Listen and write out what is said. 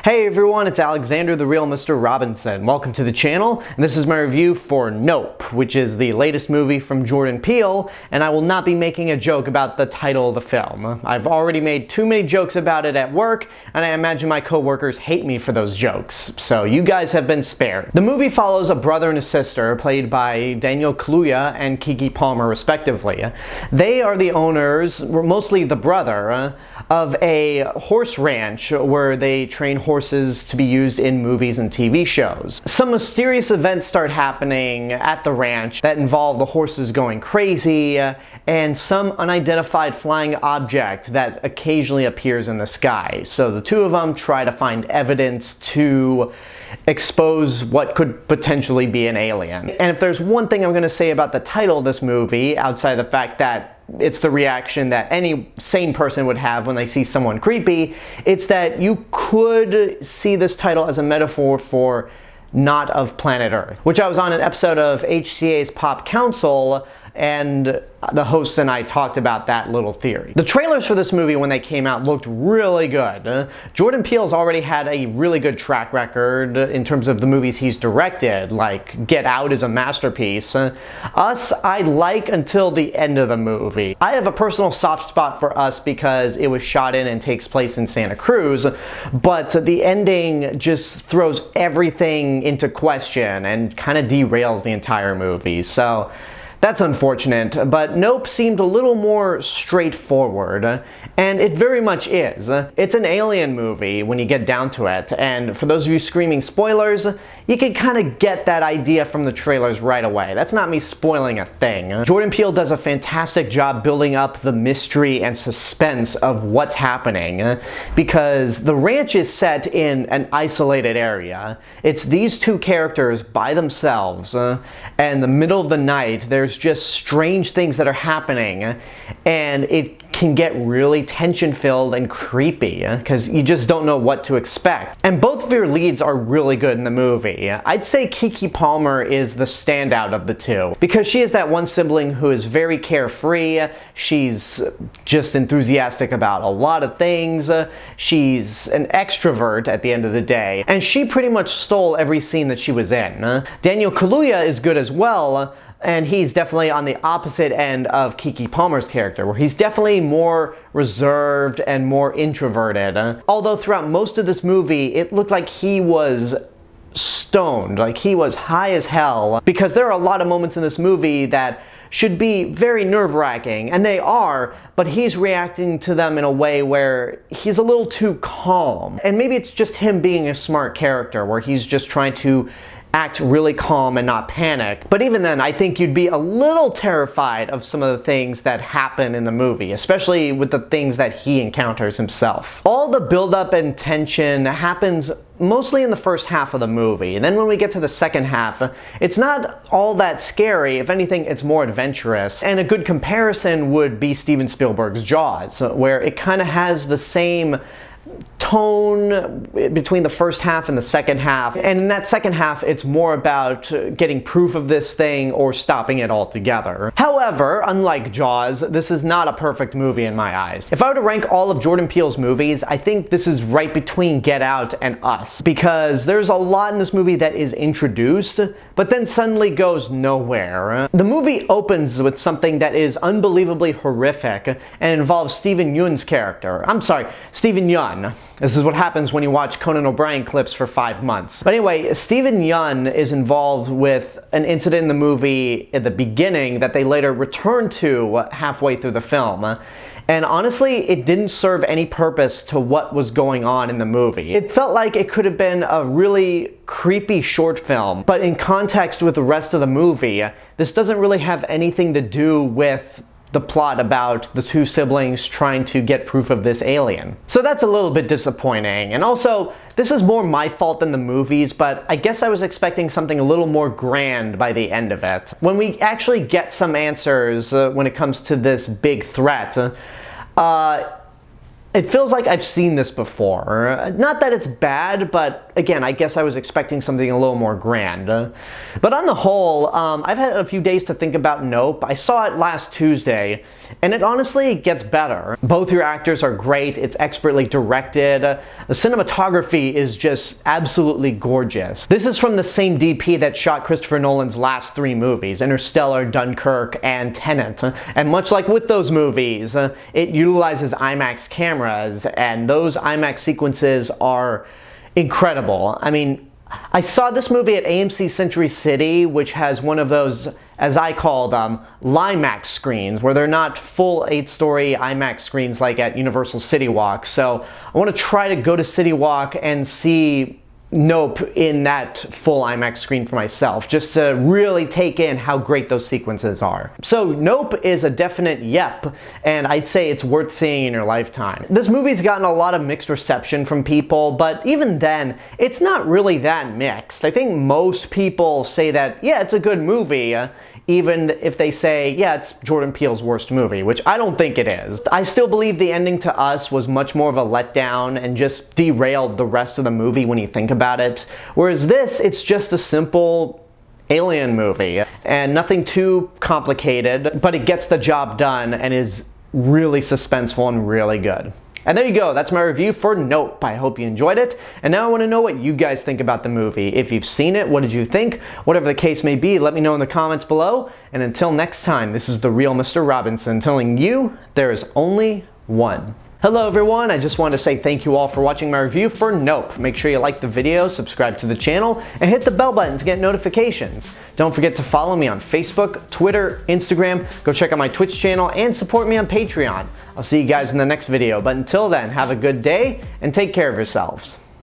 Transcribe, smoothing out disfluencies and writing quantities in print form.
Hey everyone, it's Alexander, the real Mr. Robinson. Welcome to the channel, and this is my review for Nope, which is the latest movie from Jordan Peele, and I will not be making a joke about the title of the film. I've already made too many jokes about it at work, and I imagine my coworkers hate me for those jokes, so you guys have been spared. The movie follows a brother and a sister, played by Daniel Kaluuya and Keke Palmer respectively. They are the owners, mostly the brother, of a horse ranch where they train horses to be used in movies and TV shows. Some mysterious events start happening at the ranch that involve the horses going crazy and some unidentified flying object that occasionally appears in the sky. So the two of them try to find evidence to expose what could potentially be an alien. And if there's one thing I'm going to say about the title of this movie, outside the fact that it's the reaction that any sane person would have when they see someone creepy, it's that you could see this title as a metaphor for not of planet Earth, which I was on an episode of HCA's Pop Council, and the hosts and I talked about that little theory. The trailers for this movie when they came out looked really good. Jordan Peele's already had a really good track record in terms of the movies he's directed, like Get Out is a masterpiece. Us, I like until the end of the movie. I have a personal soft spot for Us because it was shot in and takes place in Santa Cruz, but the ending just throws everything into question and kind of derails the entire movie. So that's unfortunate, but Nope seemed a little more straightforward, and it very much is. It's an alien movie when you get down to it, and for those of you screaming spoilers, you can kind of get that idea from the trailers right away. That's not me spoiling a thing. Jordan Peele does a fantastic job building up the mystery and suspense of what's happening, because the ranch is set in an isolated area. It's these two characters by themselves, and in the middle of the night, there's just strange things that are happening, and it can get really tension-filled and creepy because you just don't know what to expect. And both of your leads are really good in the movie. I'd say Keke Palmer is the standout of the two because she is that one sibling who is very carefree. She's just enthusiastic about a lot of things. She's an extrovert at the end of the day, and she pretty much stole every scene that she was in. Daniel Kaluuya is good as well, and he's definitely on the opposite end of Keke Palmer's character, where he's definitely more reserved and more introverted. Although throughout most of this movie, it looked like he was stoned, like he was high as hell, because there are a lot of moments in this movie that should be very nerve-wracking, and they are, but he's reacting to them in a way where he's a little too calm. And maybe it's just him being a smart character, where he's just trying to act really calm and not panic. But even then, I think you'd be a little terrified of some of the things that happen in the movie, especially with the things that he encounters himself. All the buildup and tension happens mostly in the first half of the movie, and then when we get to the second half, it's not all that scary. If anything, it's more adventurous. And a good comparison would be Steven Spielberg's Jaws, where it kind of has the same tone between the first half and the second half, and in that second half it's more about getting proof of this thing or stopping it altogether. However, unlike Jaws, this is not a perfect movie in my eyes. If I were to rank all of Jordan Peele's movies, I think this is right between Get Out and Us, because there's a lot in this movie that is introduced but then suddenly goes nowhere. The movie opens with something that is unbelievably horrific and involves Steven Yeun's character. I'm sorry, Steven Yeun. This is what happens when you watch Conan O'Brien clips for 5 months. But anyway, Steven Yeun is involved with an incident in the movie at the beginning that they later return to halfway through the film. And honestly, it didn't serve any purpose to what was going on in the movie. It felt like it could have been a really creepy short film, but in context with the rest of the movie, this doesn't really have anything to do with the plot about the two siblings trying to get proof of this alien. So that's a little bit disappointing. And also, this is more my fault than the movie's, but I guess I was expecting something a little more grand by the end of it. When we actually get some answers when it comes to this big threat, It feels like I've seen this before. Not that it's bad, but again, I guess I was expecting something a little more grand. But on the whole, I've had a few days to think about Nope. I saw it last Tuesday, and it honestly gets better. Both your actors are great, it's expertly directed, the cinematography is just absolutely gorgeous. This is from the same DP that shot Christopher Nolan's last 3 movies, Interstellar, Dunkirk, and Tenet. And much like with those movies, it utilizes IMAX cameras, and those IMAX sequences are incredible. I mean, I saw this movie at AMC Century City, which has one of those, as I call them, Limax screens, where they're not full 8-story IMAX screens like at Universal City Walk. So I want to try to go to City Walk and see Nope in that full IMAX screen for myself, just to really take in how great those sequences are. So Nope is a definite yep, and I'd say it's worth seeing in your lifetime. This movie's gotten a lot of mixed reception from people, but even then, it's not really that mixed. I think most people say that, yeah, it's a good movie, even if they say, yeah, it's Jordan Peele's worst movie, which I don't think it is. I still believe the ending to Us was much more of a letdown and just derailed the rest of the movie when you think about it. Whereas this, it's just a simple alien movie and nothing too complicated, but it gets the job done and is really suspenseful and really good. And there you go, that's my review for Nope. I hope you enjoyed it. And now I want to know what you guys think about the movie. If you've seen it, what did you think? Whatever the case may be, let me know in the comments below. And until next time, this is the real Mr. Robinson telling you there is only one. Hello everyone, I just wanted to say thank you all for watching my review for Nope. Make sure you like the video, subscribe to the channel, and hit the bell button to get notifications. Don't forget to follow me on Facebook, Twitter, Instagram, go check out my Twitch channel, and support me on Patreon. I'll see you guys in the next video, but until then, have a good day and take care of yourselves.